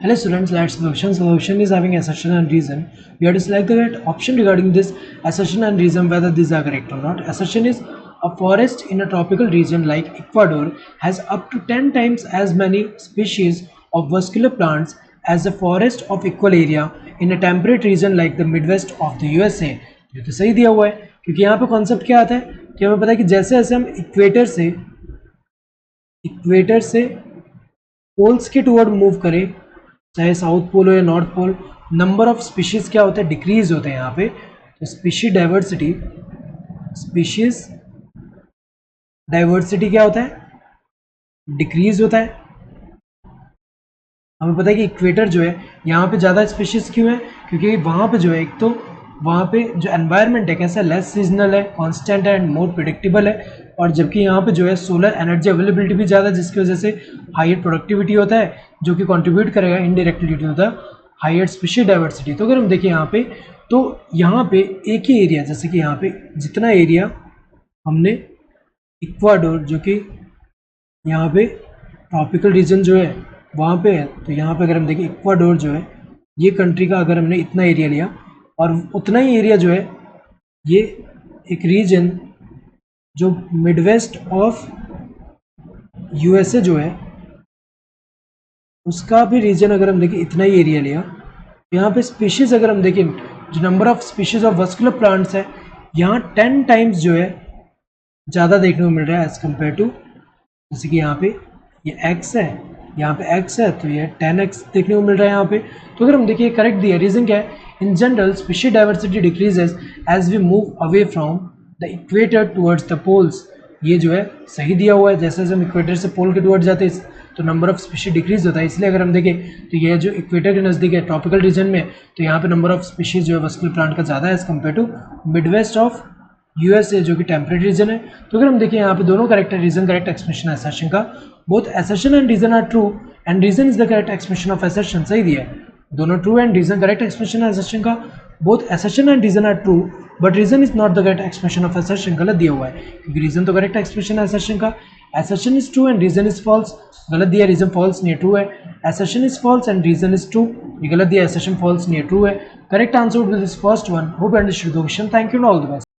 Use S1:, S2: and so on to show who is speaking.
S1: Hello students, let's solution. Solution is having assertion and reason. We have to select the correct option regarding this assertion and reason whether these are correct or not. Assertion is a forest in a tropical region like Ecuador has up to 10 times as many species of vascular plants as a forest of equal area in a temperate region like the Midwest of the USA. ये तो सही दिया हुआ है क्योंकि यहाँ पे concept क्या आता है कि हमें पता है कि जैसे जैसे हम इक्वेटर से पोल्स के टुवर्ड मूव करें, चाहे साउथ पोल हो या north pole, number of species क्या होते हैं, डिक्रीज होते हैं यहाँ पे। तो स्पीशीज डाइवर्सिटी क्या होता है, डिक्रीज होता है। हमें पता है कि इक्वेटर जो है यहाँ पे ज़्यादा स्पीशीज क्यों है, क्योंकि वहाँ पे जो है एक तो वहाँ पे जो एनवायरनमेंट है कैसा, लेस सीजनल है, कांस्टेंट है एंड मोर प्रिडिक्टेबल है। और जबकि यहाँ पे जो है सोलर एनर्जी अवेलेबिलिटी भी ज़्यादा है, जिसकी वजह से हायर प्रोडक्टिविटी होता है, जो कि कंट्रीब्यूट करेगा इनडायरेक्टली होता है हायर स्पीशीज डाइवर्सिटी। तो अगर हम देखें यहाँ पे, तो यहाँ पे एक ही एरिया, जैसे कि यहाँ पे जितना एरिया हमने इक्वाडोर जो कि यहाँ पे ट्रॉपिकल रीजन जो है वहाँ पे है, तो यहाँ पे अगर हम देखें इक्वाडोर जो है ये कंट्री का अगर हमने इतना एरिया लिया और उतना ही एरिया जो है ये एक रीजन जो मिडवेस्ट ऑफ यूएसए जो है उसका भी रीजन अगर हम देखें इतना ही एरिया लिया, यहाँ पे स्पीशीज अगर हम देखें जो number of species of vascular plants है यहाँ 10 टाइम्स जो है ज़्यादा देखने को मिल रहा है एज कम्पेयर टू, जैसे कि यहाँ पे ये x है, यहाँ पे x है, तो ये 10x देखने को मिल रहा है यहाँ पे। तो अगर हम देखिए करेक्ट दिया, रीजन क्या है, in general species diversity decreases as we move away from the equator towards the poles. ये जो है सही दिया हुआ है, जैसे जैसे हम इक्वेटर से पोल के टुवर्ड्स जाते हैं तो नंबर ऑफ स्पीशीज डिक्रीज होता है। इसलिए अगर हम देखें तो ये जो इक्वेटर के नज़दीक है ट्रॉपिकल रीजन में, तो यहाँ पे नंबर ऑफ स्पीशीज जो है वस्कुलर प्लांट का ज़्यादा है as compare to Midwest of USA जो कि टेम्परेट रीजन है। तो अगर हम देखें यहाँ पे दोनों करेक्ट है, रीजन करेक्ट एक्सप्रेशन है असर्शन का, both assertion and reason are true and reason is the correct expression of assertion, सही दिया है दोनों true and reason correct expression है असर्शन का, both assertion and reason are true but reason is not the correct expression of assertion, गलत दिया हुआ है क्योंकि रीजन तो करेक्ट एक्सप्रेशन है असर्शन का, assertion is true and reason is false, गलत दिया, रीजन फॉल्स नहीं ट्रू है, assertion is false and reason is true, ये गलत दिया, असर्शन फॉल्स नहीं ट्रू है। Correct answer with this first one. Hope you understood the question, thank you and all the best.